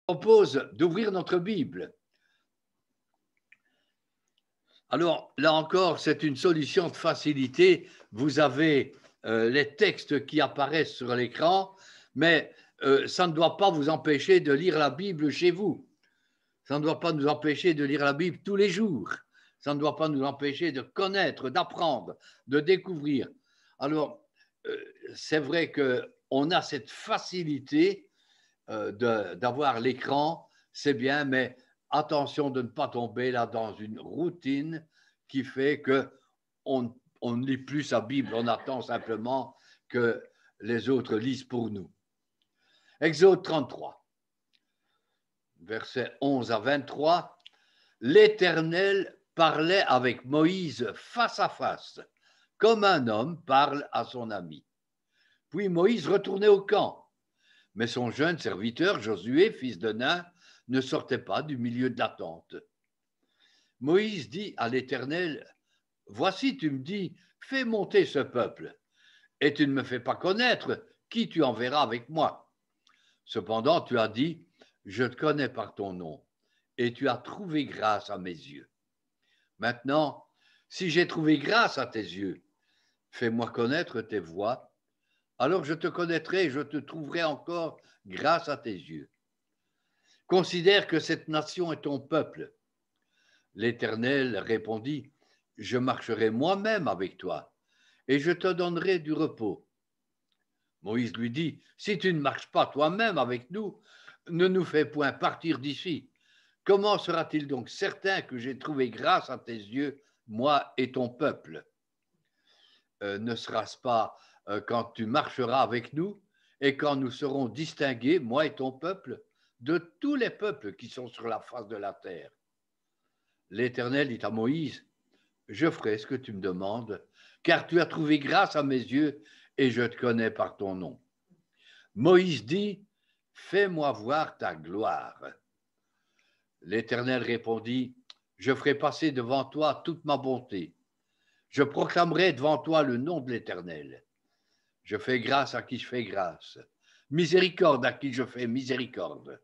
propose d'ouvrir notre Bible. Alors, là encore, c'est une solution de facilité. Vous avez les textes qui apparaissent sur l'écran, mais ça ne doit pas vous empêcher de lire la Bible chez vous. Ça ne doit pas nous empêcher de lire la Bible tous les jours. Ça ne doit pas nous empêcher de connaître, d'apprendre, de découvrir. Alors, c'est vrai qu'on a cette facilité d'avoir l'écran, c'est bien, mais attention de ne pas tomber là dans une routine qui fait qu'on ne lit plus sa Bible, on attend simplement que les autres lisent pour nous. Exode 33, versets 11 à 23. L'Éternel parlait avec Moïse face à face, comme un homme parle à son ami. Puis Moïse retournait au camp. Mais son jeune serviteur, Josué, fils de Nun, ne sortait pas du milieu de la tente. Moïse dit à l'Éternel, « Voici, tu me dis, fais monter ce peuple, et tu ne me fais pas connaître qui tu enverras avec moi. Cependant, tu as dit, je te connais par ton nom, et tu as trouvé grâce à mes yeux. Maintenant, si j'ai trouvé grâce à tes yeux, fais-moi connaître tes voies. Alors je te connaîtrai et je te trouverai encore grâce à tes yeux. Considère que cette nation est ton peuple. » L'Éternel répondit, « Je marcherai moi-même avec toi, et je te donnerai du repos. » Moïse lui dit, « Si tu ne marches pas toi-même avec nous, ne nous fais point partir d'ici. Comment sera-t-il donc certain que j'ai trouvé grâce à tes yeux, moi et ton peuple? Ne sera-ce pas quand tu marcheras avec nous et quand nous serons distingués, moi et ton peuple, de tous les peuples qui sont sur la face de la terre? » L'Éternel dit à Moïse, « Je ferai ce que tu me demandes, car tu as trouvé grâce à mes yeux et je te connais par ton nom. » Moïse dit, « Fais-moi voir ta gloire. » L'Éternel répondit, « Je ferai passer devant toi toute ma bonté. Je proclamerai devant toi le nom de l'Éternel. Je fais grâce à qui je fais grâce, miséricorde à qui je fais miséricorde. »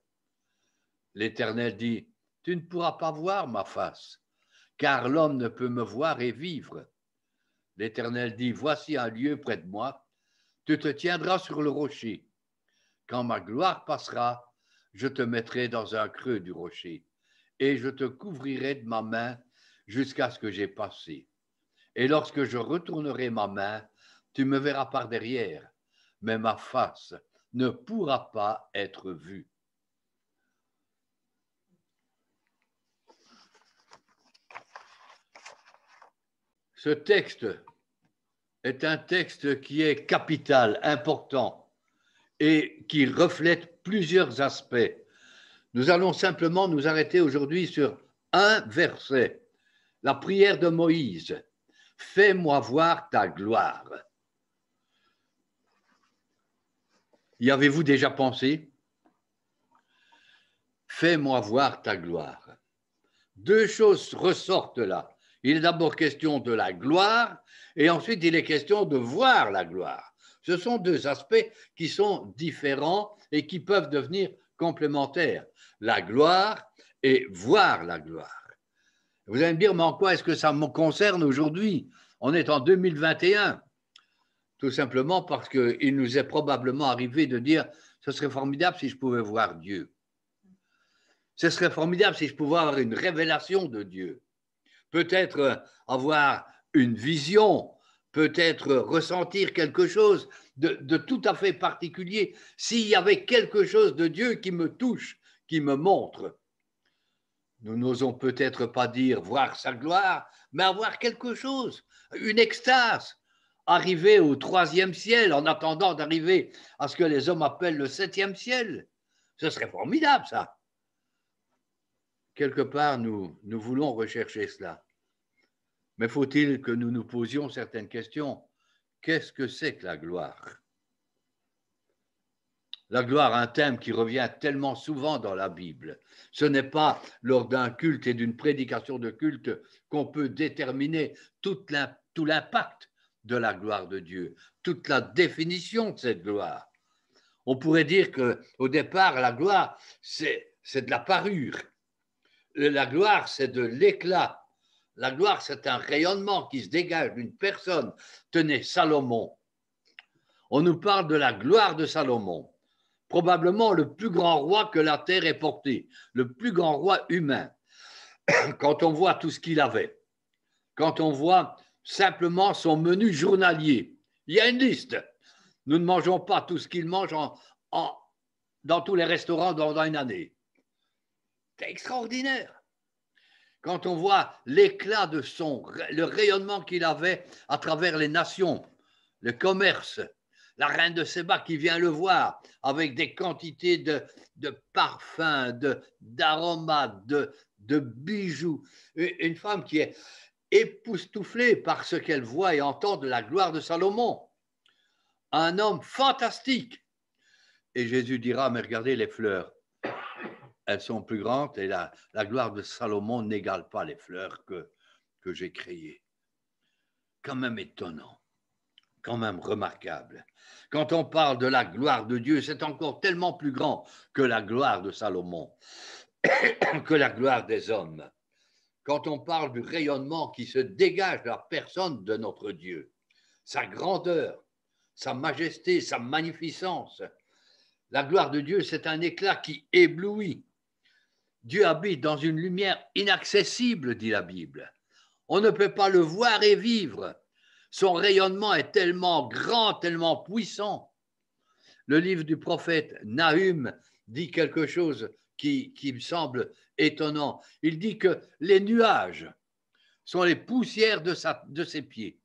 L'Éternel dit, « Tu ne pourras pas voir ma face, car l'homme ne peut me voir et vivre. » L'Éternel dit, « Voici un lieu près de moi, tu te tiendras sur le rocher. Quand ma gloire passera, je te mettrai dans un creux du rocher, et je te couvrirai de ma main jusqu'à ce que j'ai passé. Et lorsque je retournerai ma main, tu me verras par derrière, mais ma face ne pourra pas être vue. » Ce texte est un texte qui est capital, important, et qui reflète plusieurs aspects. Nous allons simplement nous arrêter aujourd'hui sur un verset, la prière de Moïse. « Fais-moi voir ta gloire. » Y avez-vous déjà pensé? Fais-moi voir ta gloire. Deux choses ressortent là. Il est d'abord question de la gloire et ensuite il est question de voir la gloire. Ce sont deux aspects qui sont différents et qui peuvent devenir complémentaires. La gloire et voir la gloire. Vous allez me dire, mais en quoi est-ce que ça me concerne aujourd'hui? On est en 2021. Tout simplement parce qu'il nous est probablement arrivé de dire, ce serait formidable si je pouvais voir Dieu. Ce serait formidable si je pouvais avoir une révélation de Dieu. Peut-être avoir une vision, peut-être ressentir quelque chose de tout à fait particulier, s'il y avait quelque chose de Dieu qui me touche, qui me montre. Nous n'osons peut-être pas dire voir sa gloire, mais avoir quelque chose, une extase, arriver au 3e ciel en attendant d'arriver à ce que les hommes appellent le 7e ciel. Ce serait formidable, ça. Quelque part, nous voulons rechercher cela. Mais faut-il que nous nous posions certaines questions? Qu'est-ce que c'est que la gloire? La gloire, un thème qui revient tellement souvent dans la Bible. Ce n'est pas lors d'un culte et d'une prédication de culte qu'on peut déterminer tout l'impact de la gloire de Dieu, toute la définition de cette gloire. On pourrait dire qu'au départ, la gloire, c'est c'est de la parure. La gloire, c'est de l'éclat. La gloire, c'est un rayonnement qui se dégage d'une personne. Tenez, Salomon. On nous parle de la gloire de Salomon. Probablement le plus grand roi que la terre ait porté, le plus grand roi humain. Quand on voit tout ce qu'il avait, quand on voit simplement son menu journalier, il y a une liste. Nous ne mangeons pas tout ce qu'il mange dans tous les restaurants dans une année. C'est extraordinaire. Quand on voit l'éclat de le rayonnement qu'il avait à travers les nations, le commerce, la reine de Séba qui vient le voir avec des quantités de parfums, d'aromates, de bijoux. Une femme qui est époustouflée par ce qu'elle voit et entend de la gloire de Salomon. Un homme fantastique. Et Jésus dira, mais regardez les fleurs. Elles sont plus grandes et la gloire de Salomon n'égale pas les fleurs que j'ai créées. Quand même étonnant, quand même remarquable. Quand on parle de la gloire de Dieu, c'est encore tellement plus grand que la gloire de Salomon, que la gloire des hommes. Quand on parle du rayonnement qui se dégage de la personne de notre Dieu, sa grandeur, sa majesté, sa magnificence, la gloire de Dieu, c'est un éclat qui éblouit. Dieu habite dans une lumière inaccessible, dit la Bible. On ne peut pas le voir et vivre. Son rayonnement est tellement grand, tellement puissant. Le livre du prophète Nahum dit quelque chose qui me semble étonnant. Il dit que les nuages sont les poussières de ses pieds.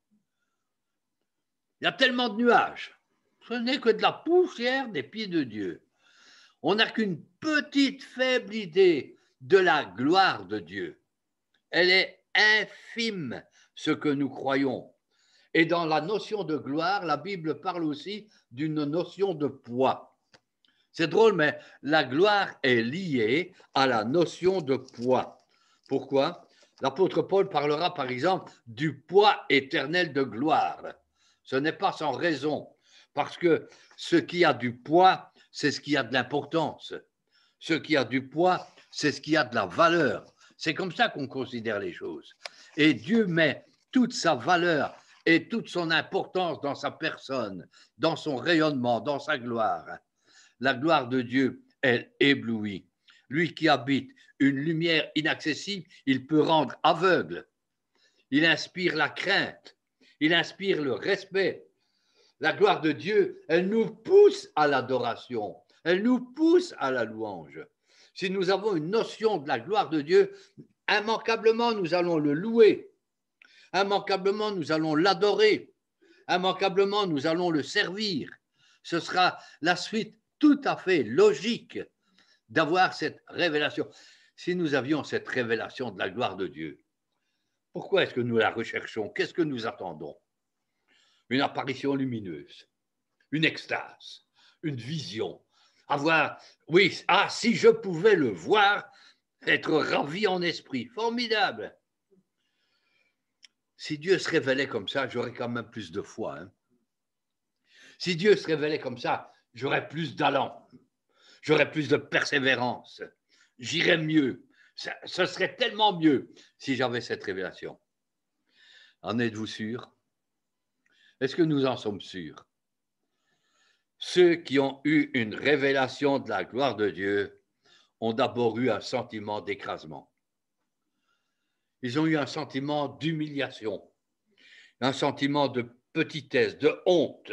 Il y a tellement de nuages. Ce n'est que de la poussière des pieds de Dieu. On n'a qu'une petite faible idée de la gloire de Dieu. Elle est infime, ce que nous croyons. Et dans la notion de gloire, la Bible parle aussi d'une notion de poids. C'est drôle, mais la gloire est liée à la notion de poids. Pourquoi? L'apôtre Paul parlera par exemple du poids éternel de gloire. Ce n'est pas sans raison, parce que ce qui a du poids, c'est ce qui a de l'importance. Ce qui a du poids, c'est ce qui a de la valeur. C'est comme ça qu'on considère les choses. Et Dieu met toute sa valeur et toute son importance dans sa personne, dans son rayonnement, dans sa gloire. La gloire de Dieu, elle éblouit. Lui qui habite une lumière inaccessible, il peut rendre aveugle. Il inspire la crainte. Il inspire le respect. La gloire de Dieu, elle nous pousse à l'adoration. Elle nous pousse à la louange. Si nous avons une notion de la gloire de Dieu, immanquablement, nous allons le louer. Immanquablement, nous allons l'adorer. Immanquablement, nous allons le servir. Ce sera la suite tout à fait logique d'avoir cette révélation. Si nous avions cette révélation de la gloire de Dieu, pourquoi est-ce que nous la recherchons? Qu'est-ce que nous attendons? Une apparition lumineuse, une extase, une vision. Avoir, oui, si je pouvais le voir, être ravi en esprit. Formidable. Si Dieu se révélait comme ça, j'aurais quand même plus de foi. Hein. Si Dieu se révélait comme ça, j'aurais plus d'allant. J'aurais plus de persévérance. J'irais mieux. Ce serait tellement mieux si j'avais cette révélation. En êtes-vous sûr? Est-ce que nous en sommes sûrs? Ceux qui ont eu une révélation de la gloire de Dieu ont d'abord eu un sentiment d'écrasement. Ils ont eu un sentiment d'humiliation, un sentiment de petitesse, de honte.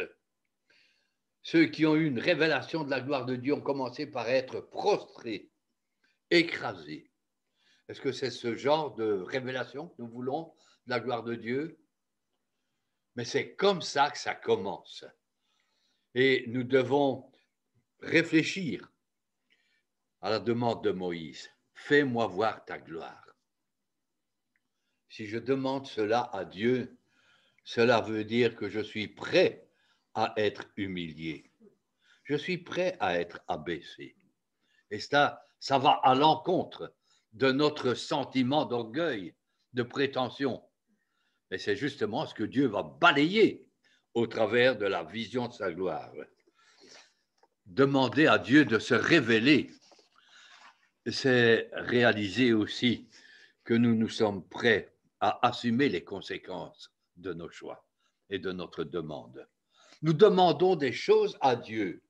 Ceux qui ont eu une révélation de la gloire de Dieu ont commencé par être prostrés, écrasés. Est-ce que c'est ce genre de révélation que nous voulons, de la gloire de Dieu? Mais c'est comme ça que ça commence. Et nous devons réfléchir à la demande de Moïse. Fais-moi voir ta gloire. Si je demande cela à Dieu, cela veut dire que je suis prêt à être humilié. Je suis prêt à être abaissé. Et ça va à l'encontre de notre sentiment d'orgueil, de prétention. Et c'est justement ce que Dieu va balayer au travers de la vision de sa gloire. Demander à Dieu de se révéler. c'est réaliser aussi que nous sommes prêts à assumer les conséquences de nos choix et de notre demande. Nous demandons des choses à Dieu.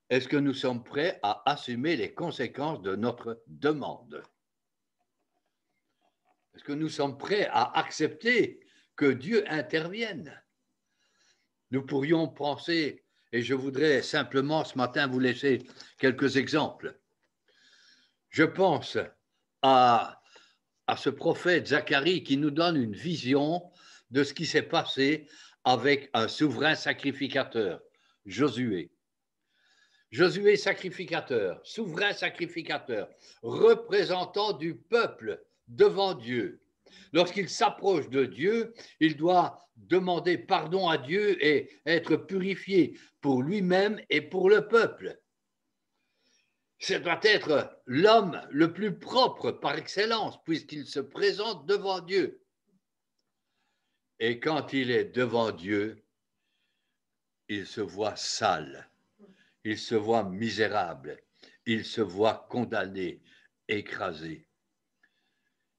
Est-ce que nous sommes prêts à assumer les conséquences de notre demande? Est-ce que nous sommes prêts à accepter que Dieu intervienne? Nous pourrions penser, et je voudrais simplement ce matin vous laisser quelques exemples. Je pense à ce prophète Zacharie qui nous donne une vision de ce qui s'est passé avec un souverain sacrificateur, Josué. Josué sacrificateur, souverain sacrificateur, représentant du peuple devant Dieu. Lorsqu'il s'approche de Dieu, il doit demander pardon à Dieu et être purifié pour lui-même et pour le peuple. Ce doit être l'homme le plus propre par excellence, puisqu'il se présente devant Dieu. Et quand il est devant Dieu, il se voit sale, il se voit misérable, il se voit condamné, écrasé.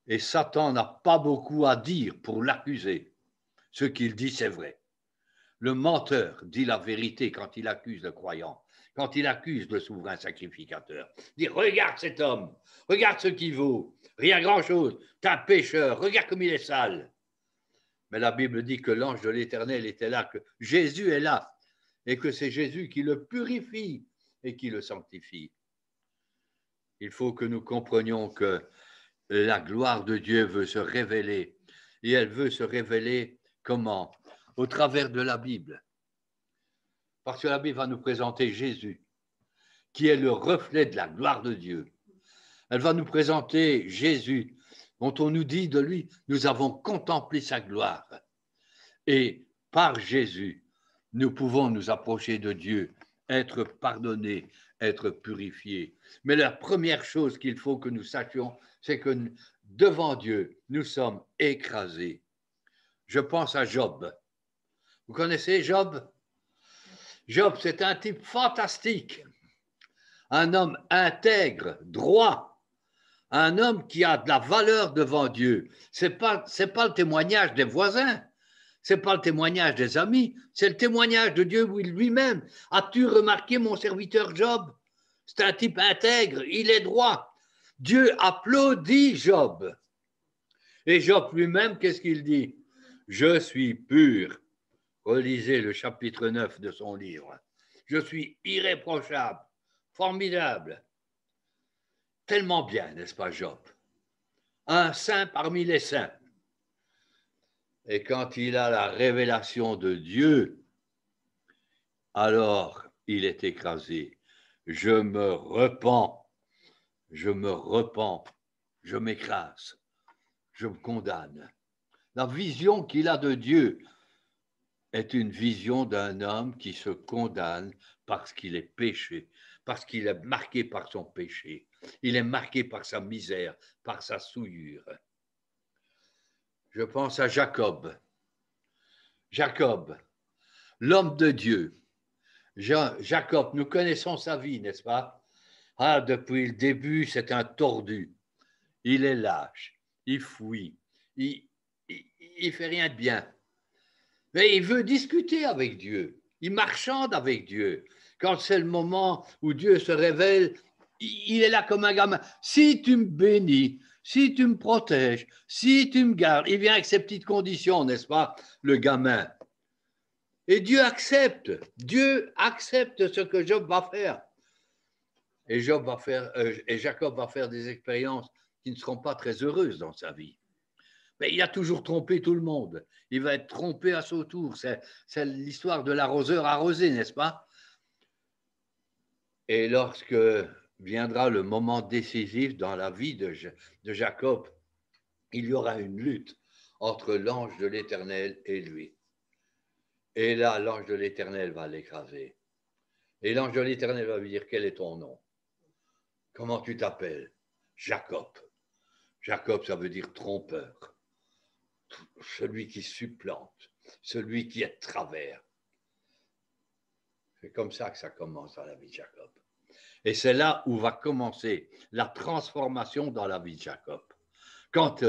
Et Satan n'a pas beaucoup à dire pour l'accuser. Ce qu'il dit, c'est vrai. Le menteur dit la vérité quand il accuse le croyant, quand il accuse le souverain sacrificateur. Il dit, regarde cet homme, regarde ce qu'il vaut, rien grand-chose, t'es un pécheur, regarde comme il est sale. Mais la Bible dit que l'ange de l'Éternel était là, que Jésus est là, et que c'est Jésus qui le purifie et qui le sanctifie. Il faut que nous comprenions que la gloire de Dieu veut se révéler, et elle veut se révéler comment? Au travers de la Bible. Parce que la Bible va nous présenter Jésus, qui est le reflet de la gloire de Dieu. Elle va nous présenter Jésus, dont on nous dit de lui, nous avons contemplé sa gloire. Et par Jésus, nous pouvons nous approcher de Dieu, être pardonnés, être purifiés. Mais la première chose qu'il faut que nous sachions, c'est que devant Dieu, nous sommes écrasés. Je pense à Job. Vous connaissez Job? Job, c'est un type fantastique, un homme intègre, droit, un homme qui a de la valeur devant Dieu. C'est pas le témoignage des voisins, c'est pas le témoignage des amis, c'est le témoignage de Dieu lui-même. As-tu remarqué mon serviteur Job? C'est un type intègre, il est droit. Dieu applaudit Job. Et Job lui-même, qu'est-ce qu'il dit? Je suis pur. Relisez le chapitre 9 de son livre. Je suis irréprochable, formidable. Tellement bien, n'est-ce pas, Job? Un saint parmi les saints. Et quand il a la révélation de Dieu, alors il est écrasé. Je me repens, je m'écrase, je me condamne. La vision qu'il a de Dieu est une vision d'un homme qui se condamne parce qu'il est péché, parce qu'il est marqué par son péché. Il est marqué par sa misère, par sa souillure. Je pense à Jacob. Jacob, l'homme de Dieu. Jacob, nous connaissons sa vie, n'est-ce pas? Ah, depuis le début, c'est un tordu. Il est lâche, il fuit, il fait rien de bien. Mais il veut discuter avec Dieu, il marchande avec Dieu. Quand c'est le moment où Dieu se révèle, il est là comme un gamin. Si tu me bénis, si tu me protèges, si tu me gardes, il vient avec ses petites conditions, n'est-ce pas, le gamin. Et Dieu accepte ce que Job va faire. Et Jacob va faire des expériences qui ne seront pas très heureuses dans sa vie. Mais il a toujours trompé tout le monde. Il va être trompé à son tour. C'est l'histoire de l'arroseur arrosé, n'est-ce pas? Et lorsque viendra le moment décisif dans la vie de Jacob, il y aura une lutte entre l'ange de l'Éternel et lui. Et là, l'ange de l'Éternel va l'écraser. Et l'ange de l'Éternel va lui dire, quel est ton nom? Comment tu t'appelles? Jacob. Jacob, ça veut dire trompeur. Celui qui supplante, celui qui est de travers. C'est comme ça que ça commence dans la vie de Jacob. Et c'est là où va commencer la transformation dans la vie de Jacob. Quand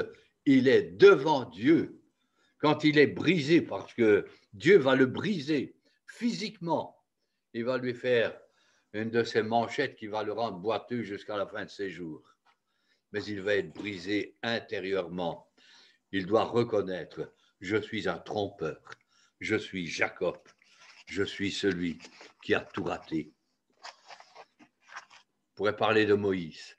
il est devant Dieu, quand il est brisé, parce que Dieu va le briser physiquement, il va lui faire une de ces manchettes qui va le rendre boiteux jusqu'à la fin de ses jours. Mais il va être brisé intérieurement. Il doit reconnaître, je suis un trompeur, je suis Jacob, je suis celui qui a tout raté. On pourrait parler de Moïse.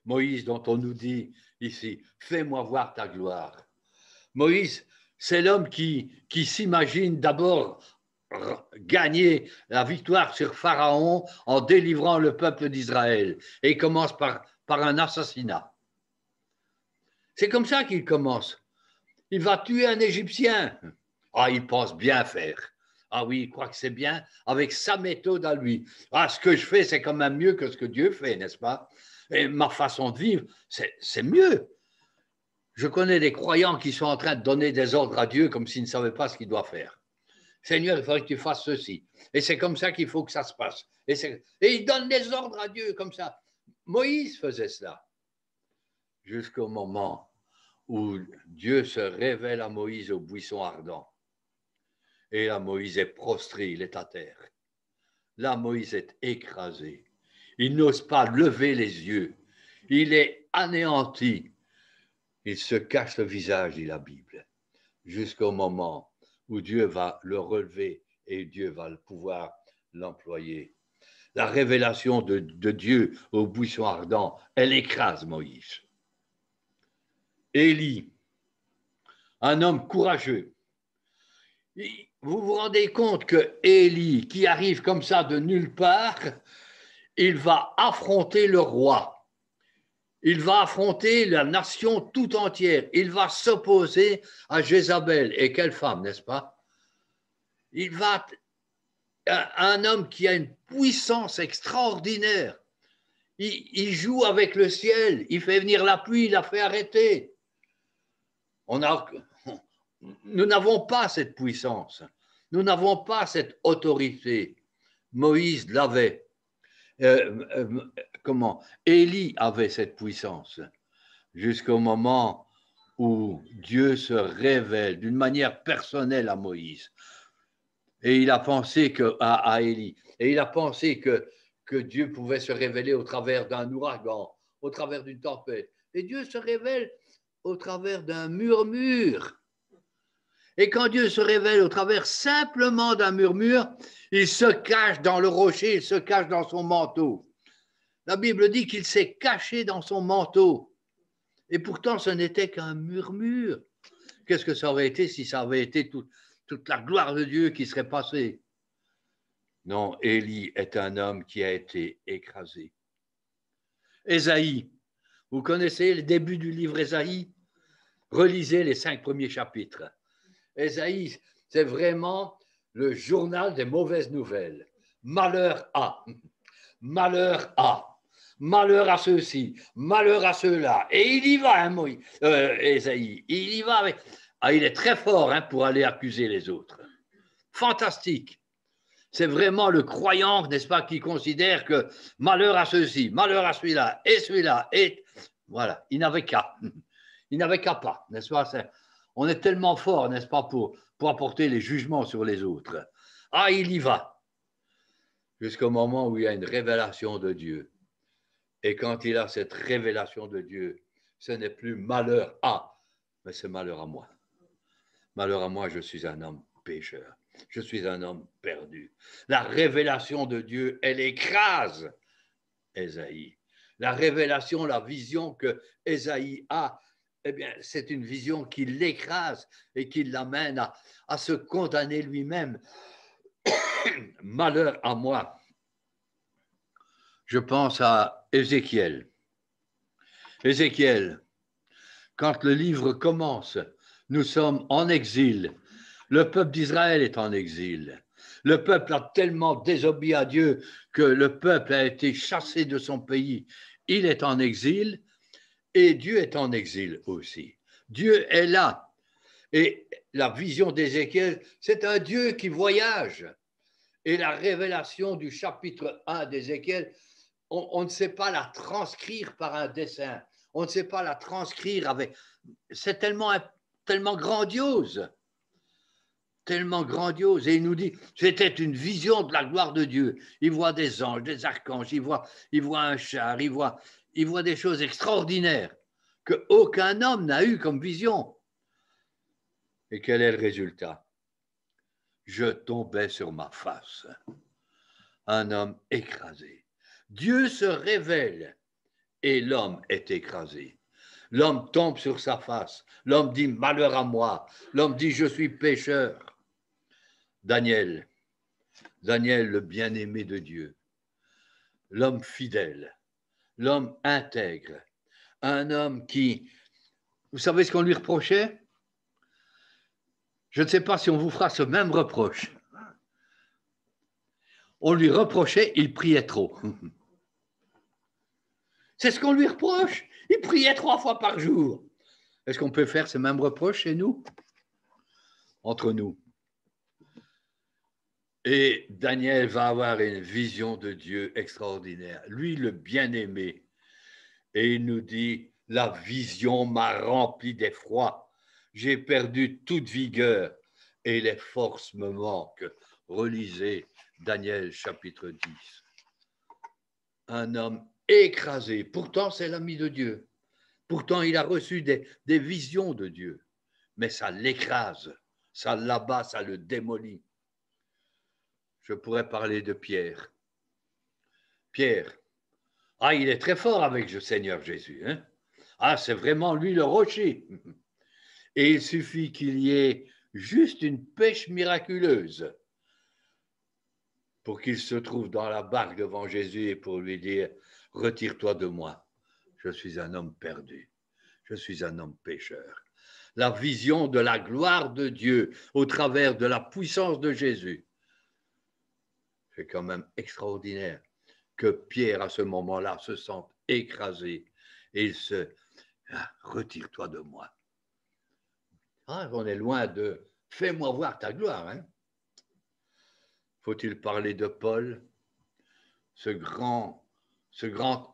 Moïse dont on nous dit ici, fais-moi voir ta gloire. Moïse, c'est l'homme qui s'imagine d'abord gagner la victoire sur Pharaon en délivrant le peuple d'Israël. Et il commence par un assassinat. C'est comme ça qu'il commence. Il va tuer un Égyptien. Ah, il pense bien faire. Ah oui, il croit que c'est bien avec sa méthode à lui. Ah, ce que je fais, c'est quand même mieux que ce que Dieu fait, n'est-ce pas? Et ma façon de vivre, c'est mieux. Je connais des croyants qui sont en train de donner des ordres à Dieu comme s'ils ne savaient pas ce qu'il doit faire. Seigneur, il faudrait que tu fasses ceci. Et c'est comme ça qu'il faut que ça se passe. Et il donne des ordres à Dieu comme ça. Moïse faisait cela. Jusqu'au moment où Dieu se révèle à Moïse au buisson ardent. Et là, Moïse est prostré, il est à terre. Là, Moïse est écrasé. Il n'ose pas lever les yeux. Il est anéanti. Il se cache le visage, dit la Bible, jusqu'au moment où Dieu va le relever et Dieu va pouvoir l'employer. La révélation de Dieu au buisson ardent, elle écrase Moïse. Élie, un homme courageux. Vous vous rendez compte que Élie, qui arrive comme ça de nulle part, il va affronter le roi. Il va affronter la nation tout entière. Il va s'opposer à Jézabel. Et quelle femme, n'est-ce pas? Il va un homme qui a une puissance extraordinaire. Il joue avec le ciel. Il fait venir la pluie. Il la fait arrêter. Nous n'avons pas cette puissance. Nous n'avons pas cette autorité. Moïse l'avait. Élie avait cette puissance jusqu'au moment où Dieu se révèle d'une manière personnelle à Moïse. Et il a pensé à Élie. Et il a pensé que Dieu pouvait se révéler au travers d'un ouragan, au travers d'une tempête. Et Dieu se révèle au travers d'un murmure. Et quand Dieu se révèle au travers simplement d'un murmure, il se cache dans le rocher, il se cache dans son manteau. La Bible dit qu'il s'est caché dans son manteau. Et pourtant, ce n'était qu'un murmure. Qu'est-ce que ça aurait été si ça avait été toute la gloire de Dieu qui serait passée? Non, Élie est un homme qui a été écrasé. Ésaïe, vous connaissez le début du livre Ésaïe? Relisez les 5 premiers chapitres. Ésaïe, c'est vraiment le journal des mauvaises nouvelles. Malheur à, malheur à, malheur à ceux-ci, malheur à ceux-là. Et il y va, hein, Ésaïe. Il y va avec... Ah, il est très fort pour aller accuser les autres. Fantastique. C'est vraiment le croyant, n'est-ce pas, qui considère que malheur à ceux-ci, malheur à celui-là, et voilà, il n'avait qu'à. Il n'avait qu'à pas, n'est-ce pas? On est tellement fort, n'est-ce pas, pour apporter les jugements sur les autres. Ah, il y va. Jusqu'au moment où il y a une révélation de Dieu. Et quand il a cette révélation de Dieu, ce n'est plus malheur à, mais c'est malheur à moi. Malheur à moi, je suis un homme pécheur. Je suis un homme perdu. La révélation de Dieu, elle écrase Ésaïe. La révélation, la vision que Ésaïe a, eh bien, c'est une vision qui l'écrase et qui l'amène à se condamner lui-même. Malheur à moi. Je pense à Ézéchiel. Ézéchiel, quand le livre commence, nous sommes en exil. Le peuple d'Israël est en exil. Le peuple a tellement désobéi à Dieu que le peuple a été chassé de son pays. Il est en exil et Dieu est en exil aussi. Dieu est là. Et la vision d'Ézéchiel, c'est un Dieu qui voyage. Et la révélation du chapitre 1 d'Ézéchiel, on ne sait pas la transcrire par un dessin. On ne sait pas la transcrire avec... C'est tellement grandiose. Tellement grandiose. Et il nous dit, c'était une vision de la gloire de Dieu. Il voit des anges, des archanges, il voit un char, il voit des choses extraordinaires qu'aucun homme n'a eu comme vision. Et quel est le résultat? Je tombais sur ma face. Un homme écrasé. Dieu se révèle et l'homme est écrasé. L'homme tombe sur sa face. L'homme dit malheur à moi. L'homme dit je suis pécheur. Daniel, le bien-aimé de Dieu, l'homme fidèle, l'homme intègre, un homme qui, vous savez ce qu'on lui reprochait? Je ne sais pas si on vous fera ce même reproche. On lui reprochait, il priait trop. C'est ce qu'on lui reproche. Il priait 3 fois par jour. Est-ce qu'on peut faire ce même reproche chez nous? Entre nous. Et Daniel va avoir une vision de Dieu extraordinaire. Lui, le bien-aimé. Et il nous dit, la vision m'a rempli d'effroi. J'ai perdu toute vigueur et les forces me manquent. Relisez Daniel chapitre 10. Un homme écrasé. Pourtant, c'est l'ami de Dieu. Pourtant, il a reçu des visions de Dieu. Mais ça l'écrase, ça l'abat, ça le démolit. Je pourrais parler de Pierre. Pierre, il est très fort avec le Seigneur Jésus. Hein? C'est vraiment lui le rocher. Et il suffit qu'il y ait juste une pêche miraculeuse pour qu'il se trouve dans la barque devant Jésus et pour lui dire « Retire-toi de moi, je suis un homme perdu, je suis un homme pécheur. » La vision de la gloire de Dieu au travers de la puissance de Jésus. C'est quand même extraordinaire que Pierre, à ce moment-là, se sente écrasé et il se retire-toi de moi. On est loin de fais-moi voir ta gloire. Hein? Faut-il parler de Paul, ce grand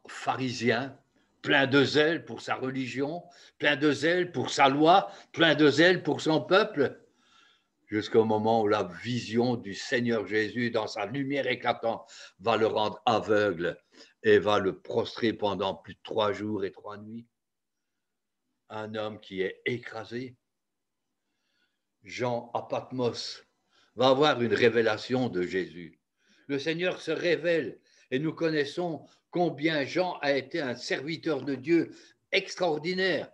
pharisien, plein de zèle pour sa religion, plein de zèle pour sa loi, plein de zèle pour son peuple, jusqu'au moment où la vision du Seigneur Jésus, dans sa lumière éclatante, va le rendre aveugle et va le prostrer pendant plus de 3 jours et 3 nuits. Un homme qui est écrasé. Jean à Patmos va avoir une révélation de Jésus. Le Seigneur se révèle et nous connaissons combien Jean a été un serviteur de Dieu extraordinaire.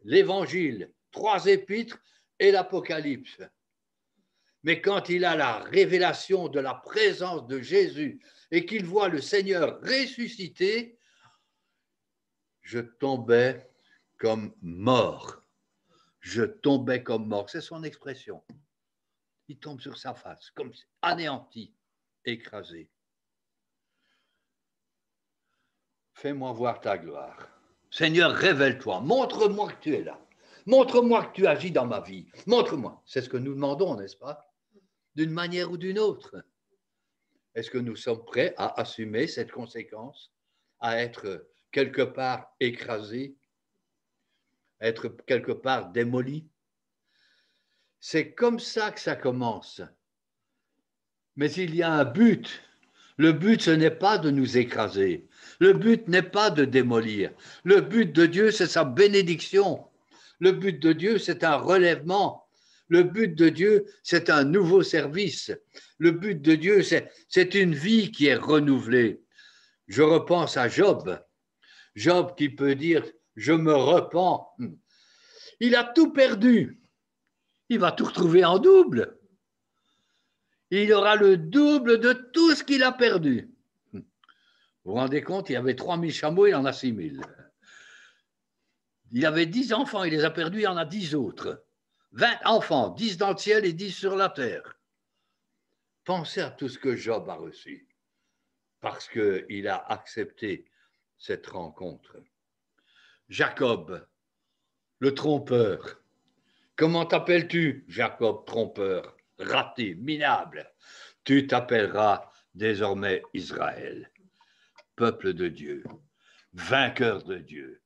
L'Évangile, 3 épîtres et l'Apocalypse. Mais quand il a la révélation de la présence de Jésus et qu'il voit le Seigneur ressuscité, je tombais comme mort. Je tombais comme mort. C'est son expression. Il tombe sur sa face, comme anéanti, écrasé. Fais-moi voir ta gloire. Seigneur, révèle-toi. Montre-moi que tu es là. Montre-moi que tu agis dans ma vie. Montre-moi. C'est ce que nous demandons, n'est-ce pas? D'une manière ou d'une autre. Est-ce que nous sommes prêts à assumer cette conséquence, à être quelque part écrasés, à être quelque part démolis? C'est comme ça que ça commence. Mais il y a un but. Le but, ce n'est pas de nous écraser. Le but n'est pas de démolir. Le but de Dieu, c'est sa bénédiction. Le but de Dieu, c'est un relèvement. Le but de Dieu, c'est un nouveau service. Le but de Dieu, c'est une vie qui est renouvelée. Je repense à Job. Job qui peut dire, je me repens. Il a tout perdu. Il va tout retrouver en double. Il aura le double de tout ce qu'il a perdu. Vous vous rendez compte, il y avait 3000 chameaux, il en a 6000. Il avait 10 enfants, il les a perdus, il en a 10 autres. 20 enfants, 10 dans le ciel et 10 sur la terre. Pensez à tout ce que Job a reçu, parce qu'il a accepté cette rencontre. Jacob, le trompeur. Comment t'appelles-tu, Jacob, trompeur, raté, minable? Tu t'appelleras désormais Israël. peuple de Dieu, vainqueur de Dieu.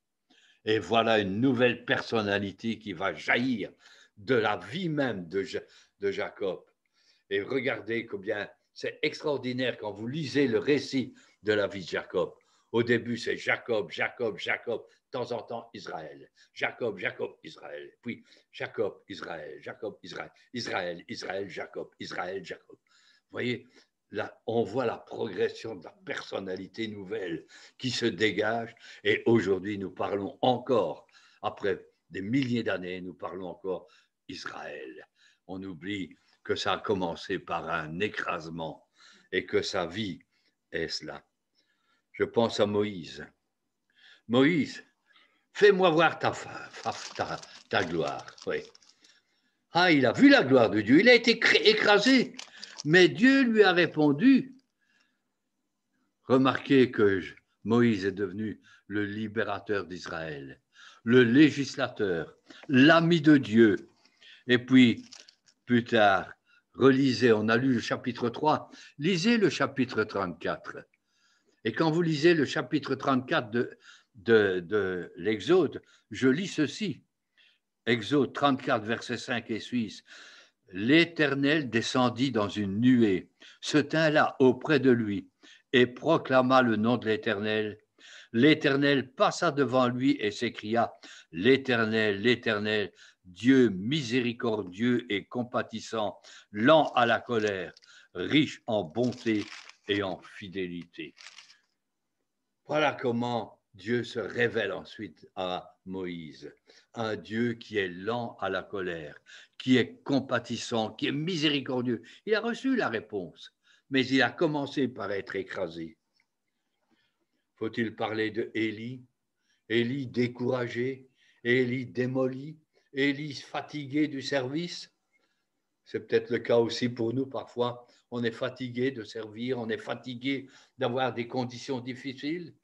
Et voilà une nouvelle personnalité qui va jaillir de la vie même de Jacob. Et regardez combien c'est extraordinaire quand vous lisez le récit de la vie de Jacob. Au début, c'est Jacob, Jacob, Jacob, de temps en temps Israël. Jacob, Jacob, Israël. Puis Jacob, Israël, Jacob, Israël, Israël, Israël, Jacob, Israël, Jacob. Vous voyez, là, on voit la progression de la personnalité nouvelle qui se dégage. Et aujourd'hui, nous parlons encore, après des milliers d'années, nous parlons encore Israël. On oublie que ça a commencé par un écrasement et que sa vie est cela. Je pense à Moïse. Moïse, fais-moi voir ta gloire. Oui. Ah, il a vu la gloire de Dieu, il a été écrasé, mais Dieu lui a répondu. Remarquez que Moïse est devenu le libérateur d'Israël, le législateur, l'ami de Dieu. Et puis, plus tard, relisez, on a lu le chapitre 3, lisez le chapitre 34. Et quand vous lisez le chapitre 34 de l'Exode, je lis ceci. Exode 34, verset 5 et 6. L'Éternel descendit dans une nuée, se tint là auprès de lui et proclama le nom de l'Éternel. L'Éternel passa devant lui et s'écria, l'Éternel, l'Éternel, Dieu miséricordieux et compatissant, lent à la colère, riche en bonté et en fidélité. Voilà comment Dieu se révèle ensuite à Moïse. Un Dieu qui est lent à la colère, qui est compatissant, qui est miséricordieux. Il a reçu la réponse, mais il a commencé par être écrasé. Faut-il parler de Élie? Élie découragé, Élie démoli, Élie fatigué du service? C'est peut-être le cas aussi pour nous parfois. On est fatigué de servir, on est fatigué d'avoir des conditions difficiles.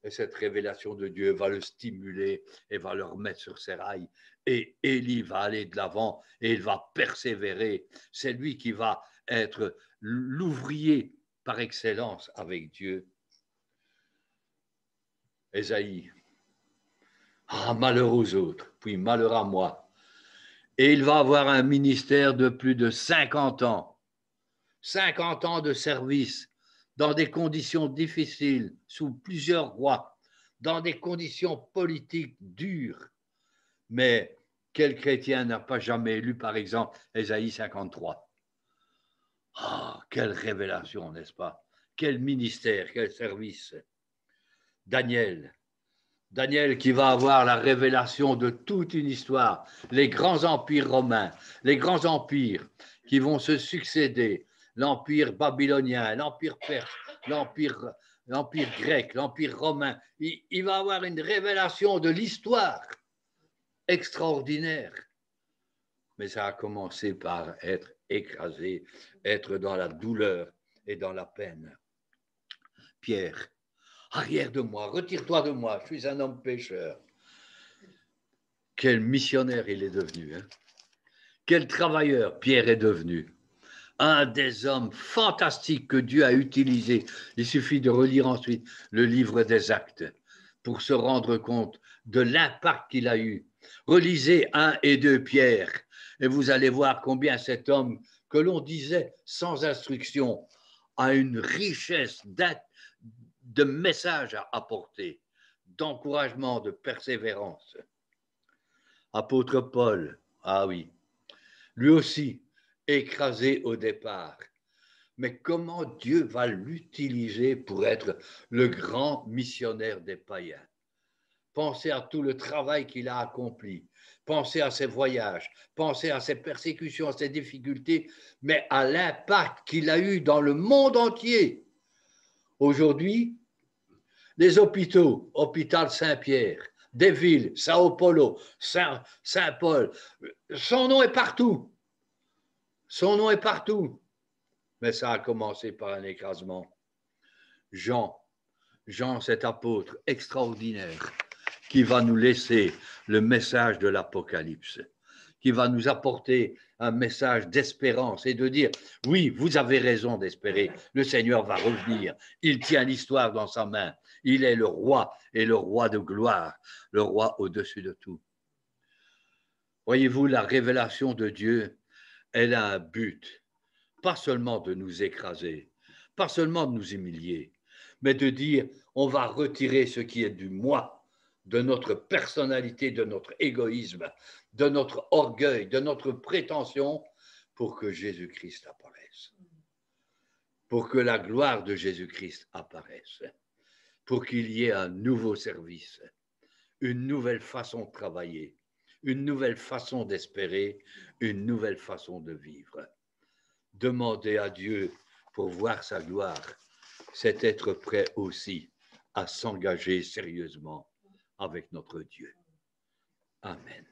Et cette révélation de Dieu va le stimuler et va le remettre sur ses rails. Et Élie va aller de l'avant et il va persévérer. C'est lui qui va être l'ouvrier par excellence avec Dieu. Ésaïe. Ah, malheur aux autres, puis malheur à moi. Et il va avoir un ministère de plus de 50 ans. 50 ans de service dans des conditions difficiles, sous plusieurs rois, dans des conditions politiques dures. Mais quel chrétien n'a pas jamais lu, par exemple, Ésaïe 53? Ah, quelle révélation, n'est-ce pas? Quel ministère, quel service. Daniel qui va avoir la révélation de toute une histoire, les grands empires romains, les grands empires qui vont se succéder, l'empire babylonien, l'empire perse, l'empire grec, l'empire romain. Il va avoir une révélation de l'histoire extraordinaire. Mais ça a commencé par être écrasé, être dans la douleur et dans la peine. Pierre, arrière de moi, retire-toi de moi, je suis un homme pécheur. Quel missionnaire il est devenu, hein? Quel travailleur Pierre est devenu. Un des hommes fantastiques que Dieu a utilisé. Il suffit de relire ensuite le livre des Actes pour se rendre compte de l'impact qu'il a eu. Relisez 1 et 2 Pierre et vous allez voir combien cet homme que l'on disait sans instruction a une richesse de messages à apporter, d'encouragement, de persévérance. Apôtre Paul, ah oui, lui aussi écrasé au départ. Mais comment Dieu va l'utiliser pour être le grand missionnaire des païens? Pensez à tout le travail qu'il a accompli. Pensez à ses voyages, pensez à ses persécutions, à ses difficultés, mais à l'impact qu'il a eu dans le monde entier. Aujourd'hui, les hôpitaux, hôpital Saint-Pierre, des villes, Sao Paulo, Saint-Paul, son nom est partout. Son nom est partout. Mais ça a commencé par un écrasement. Jean, cet apôtre extraordinaire qui va nous laisser le message de l'Apocalypse, qui va nous apporter un message d'espérance et de dire, oui, vous avez raison d'espérer, le Seigneur va revenir, il tient l'histoire dans sa main, il est le roi et le roi de gloire, le roi au-dessus de tout. Voyez-vous, la révélation de Dieu, elle a un but, pas seulement de nous écraser, pas seulement de nous humilier, mais de dire, on va retirer ce qui est du moi, de notre personnalité, de notre égoïsme, de notre orgueil, de notre prétention, pour que Jésus-Christ apparaisse, pour que la gloire de Jésus-Christ apparaisse, pour qu'il y ait un nouveau service, une nouvelle façon de travailler, une nouvelle façon d'espérer, une nouvelle façon de vivre. Demander à Dieu pour voir sa gloire, c'est être prêt aussi à s'engager sérieusement avec notre Dieu. Amen.